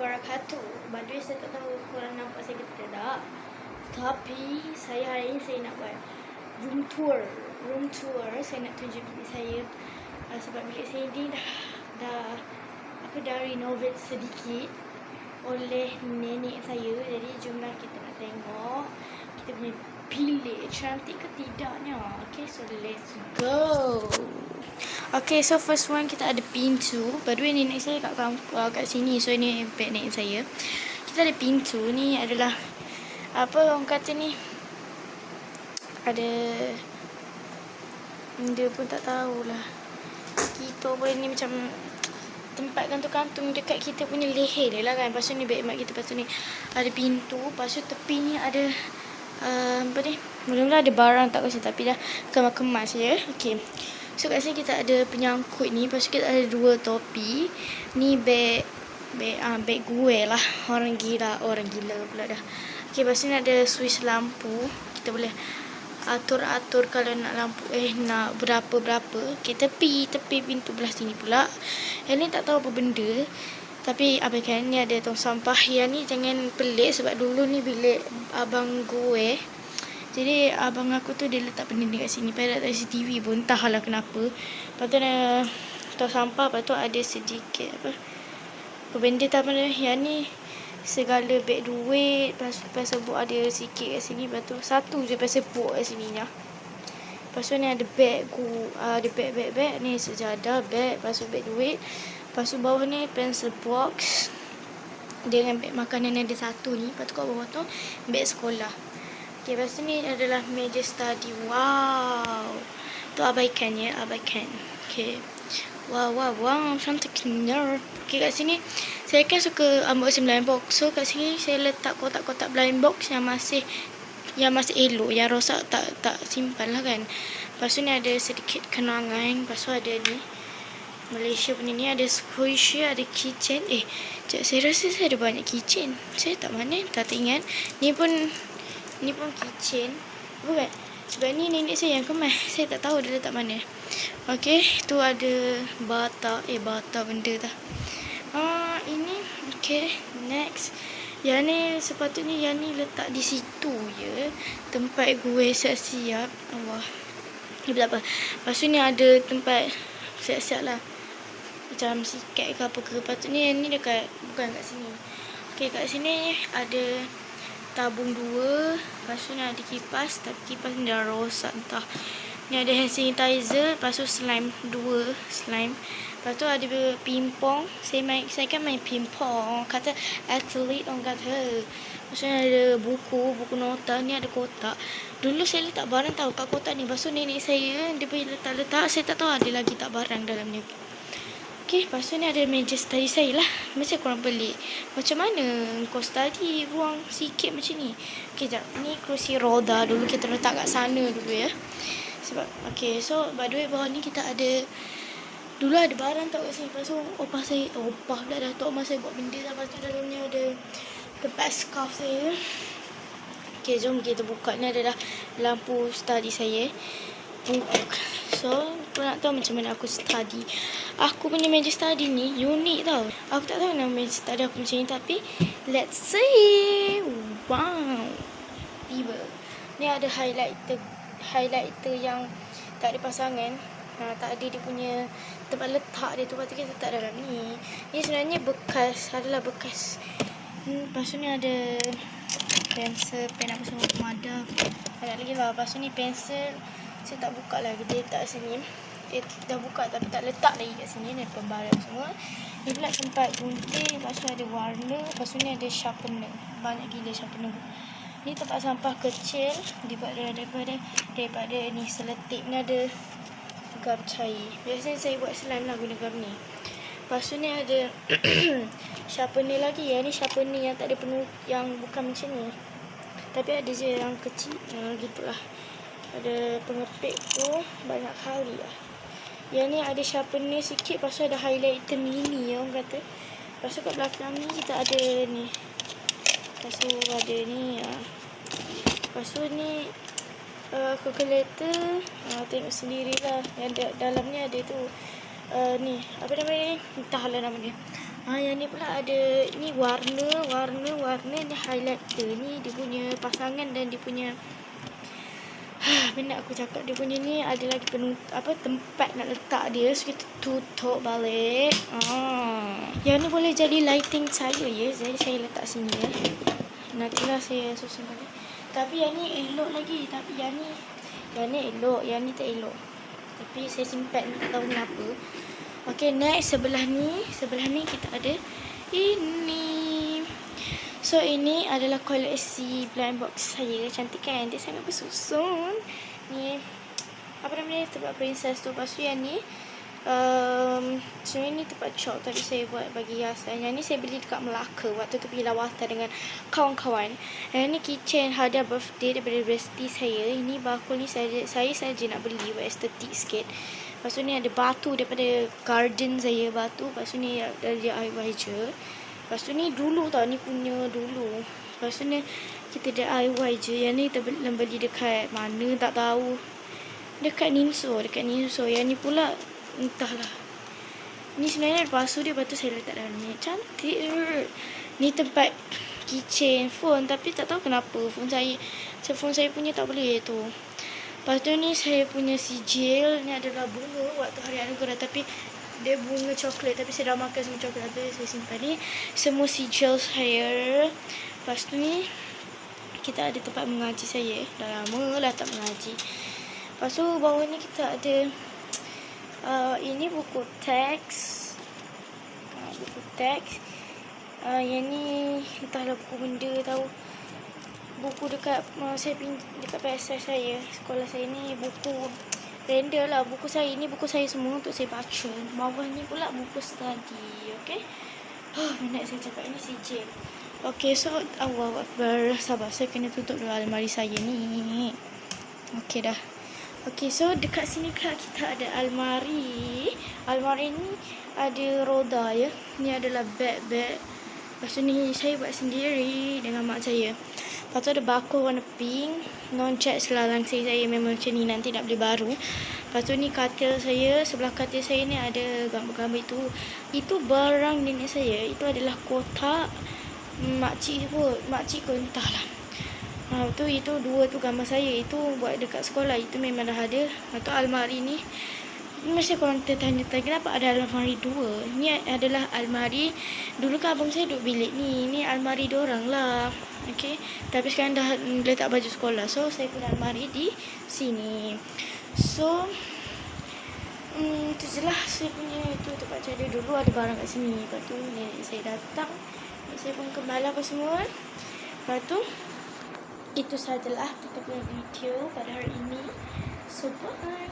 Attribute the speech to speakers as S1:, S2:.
S1: wabarakatuh. By the way, saya tak tahu korang nampak saya ke tak. Tapi saya hari ini saya nak buat room tour. Saya nak tunjuk bilik saya. Sebab bilik saya ni dah renovate sedikit oleh nenek saya. Jadi jomlah kita nak tengok kita punya bilik cantik ke tidaknya. Okay, so let's go. Okay, so first one kita ada pintu. By the way, nenek saya kat sini. So ini beg nenek saya. Kita ada pintu. Ni adalah apa orang kata ni, ada benda pun tak tahulah. Kita boleh ni macam tempat kantung-kantung dekat kita punya leher dia lah kan. Lepas tu ni beg mak kita. Lepas tu ni ada pintu. Lepas tu tepi ni ada apa ni, mula-mula ada barang tak kasi, tapi dah kemas-kemas je. Okay, so kat sini kita ada penyangkut ni. Lepas tu kita ada 2 topi. Ni beg gue lah. Orang gila pula dah. Okay, lepas tu ni ada switch lampu. Kita boleh atur-atur kalau nak lampu nak berapa-berapa. Okay, tepi pintu belah sini pula. Yang ni tak tahu apa benda, tapi abaikan. Ni ada tong sampah. Yang ni jangan pelik sebab dulu ni bilik abang gue. Jadi abang aku tu dia letak benda dekat sini. Pada letak CCTV pun entahlah kenapa. Lepas tu ada tong sampah. Lepas tu ada sedikit apa benda tak mana. Yang ni segala beg duit. Lepas sebut ada sikit kat sini. Lepas tu satu je lepas sebut kat sini nya. Lepas tu ni ada beg ada beg. Ni sejadah, beg. Lepas tu beg duit. Lepas tu bawah ni pencil box dengan beg makanan ada satu ni. Lepas tu kat bawah tu beg sekolah. Okay, lepas tu ni adalah meja study. Wow, tu abaikan ya, abaikan. Okay, wow, cantiknya. Okay, kat sini saya kan suka unboxing blind box. So kat sini saya letak kotak-kotak blind box yang masih elok, yang rosak tak simpan lah kan. Lepas tu ni ada sedikit kenangan. Lepas tu ada ni Malaysia punya ni, ada squishy, ada keychain. Saya rasa saya ada banyak keychain. Saya tak ingat. Ni pun keychain. Bukan, sebab ni nenek saya yang kemas. Saya tak tahu dia letak mana. Okay, tu ada bata. Bata benda dah. Ini okay, next. Yang ni sepatutnya yang ni letak di situ je. Tempat gue siap-siap. Allah, ni tak apa. Lepas tu ni ada tempat siap-siap lah, macam sikat ke apa ke. Patutnya ni dekat, bukan kat sini. Okay, kat sini ada tabung 2. Lepas tu ni ada kipas, tapi kipas ni dah rosak entah. Ni ada hand sanitizer. Lepas tu slime 2 slime. Lepas tu ada pingpong. Saya kan main pingpong. Kata atlet orang kata. Lepas tu ni ada buku nota. Ni ada kotak. Dulu saya letak barang tahu kat kotak ni. Lepas tu nenek saya dia pergi letak. Saya tak tahu ada lagi tak barang dalam ni. Okay, lepas tu ni ada meja study saya lah. Macam korang pelik, macam mana kau study buang sikit macam ni. Okay, jap. Ni kerusi roda dulu kita letak kat sana dulu ya. Sebab okay, so by the way bawah ni kita ada, dulu ada barang tak kat sini. Lepas tu opah pula dah. Tok Mak saya buat benda lah. Lepas tu dalamnya ada tempat scarf saya. Okay, jom kita buka. Ni adalah lampu study saya. So, kau nak tahu macam mana aku study. Aku punya meja study ni unik tau. Aku tak tahu nama meja study aku macam ni, tapi let's see. Wow, tiba. Ni ada highlighter yang tak ada pasangan. Tak ada dia punya tempat letak dia tu. Lepas tu kita letak dalam ni. Ni sebenarnya adalah bekas. Lepas tu ni ada pensel, pen apa semua, pemadam. Ada lagi lah. Lepas tu ni pensel. Saya tak buka lagi, dia letak sini. Dah buka tapi tak letak lagi kat sini. Ni pembarat semua. Ni pula tempat gunting. Lepas tu ada warna. Lepas tu ni ada sharpener. Banyak gila sharpener. Ni tempat sampah kecil. Daripada ni seletip. Ni ada gam cair. Biasanya saya buat slime lah guna gam ni. Lepas tu ni ada sharpener lagi. Yang ni sharpener yang tak ada penuh, yang bukan macam ni, tapi ada je yang kecil. Gitulah. Ada pengepit tu banyak kali lah. Yang ni ada sharpener sikit. Lepas tu ada highlighter mini orang kata. Lepas tu kat belakang ni kita ada ni. Lepas tu ada ni. Lepas tu ni calculator. Tengok sendirilah. Yang dalam ni ada tu ni, apa nama ni, entahlah nama dia. Yang ni pula ada ni warna ni highlighter ni dia punya pasangan dan dia punya benda aku cakap dia punya ni ada lagi tempat nak letak dia, so kita tutup balik. Yang ni boleh jadi lighting saya ya. Jadi saya letak sini ya. Nantilah saya susun balik. Tapi yang ni elok lagi. Tapi yang ni elok, yang ni tak elok. Tapi saya simpan tak tahu kenapa. Okay, next sebelah ni kita ada ini. So ini adalah koleksi blind box saya. Cantik kan? Dia sangat bersusun. Ni apa namanya, tempat princess tu. Lepas tu yang ni so ini tempat chalk tadi saya buat bagi hiasan. Yang ni saya beli dekat Melaka waktu tu pergi lawatan dengan kawan-kawan. Yang ni keychain hadiah birthday daripada bestie saya. Ini bakul ni saya saja nak beli buat estetik sikit. Lepas tu ni ada batu daripada garden saya, batu. Lepas tu ni dari DIY je. Lepas tu ni dulu tau, ni punya dulu. Lepas tu ni kita DIY je. Yang ni kita beli dekat mana tak tahu. Dekat Ninso. Yang ni pula entahlah. Ni sebenarnya ada pasu dia, lepas tu saya letak dalam ni. Cantik. Ni tempat keychain phone, tapi tak tahu kenapa phone saya punya tak boleh tu. Lepas tu ni saya punya sijil. Ni adalah bunga waktu hari anugerah, tapi dia bunga coklat, tapi saya dah makan semua coklat tu, saya simpan ni. Semua sijil saya. Lepas tu ni kita ada tempat mengaji saya. Dah lama lah tak mengaji. Lepas tu bawah ni kita ada ini buku teks. Yang ni entahlah buku benda tahu. Buku dekat dekat PSS saya, sekolah saya ni buku render lah. Buku saya ni buku saya semua untuk saya baca. Bawah ni pula buku study. Okay. Minat saya cakap ini sijil. Okay, so Allahu Akbar. Sabar, saya kena tutup dulu almari saya ni. Okay dah. Okay, so dekat sini kita ada almari. Almari ni ada roda ya. Ni adalah beg. Lepas tu ni saya buat sendiri dengan mak saya. Lepas tu ada bakul warna pink. Non-cat selalang saya memang macam ni, nanti nak beli baru. Lepas tu ni katil saya. Sebelah katil saya ni ada gambar-gambar itu. Itu barang nenek saya. Itu adalah kotak makcik ko entahlah. Itu dua tu gambar saya. Itu buat dekat sekolah. Itu memang dah ada. Atau almari ni, mesti korang tertanya-tanya kenapa ada almari dua. Ni adalah almari. Dulu kan abang saya duduk bilik ni. Ni almari diorang lah. Okay. Tapi sekarang dah letak baju sekolah. So saya punya almari di sini. So itu je lah saya punya itu tempat cara. Dulu ada barang kat sini. Lepas tu nenek saya datang. Nenek saya pun kembali apa semua. Lepas tu itu sajalah kita punya video pada hari ini. So bye.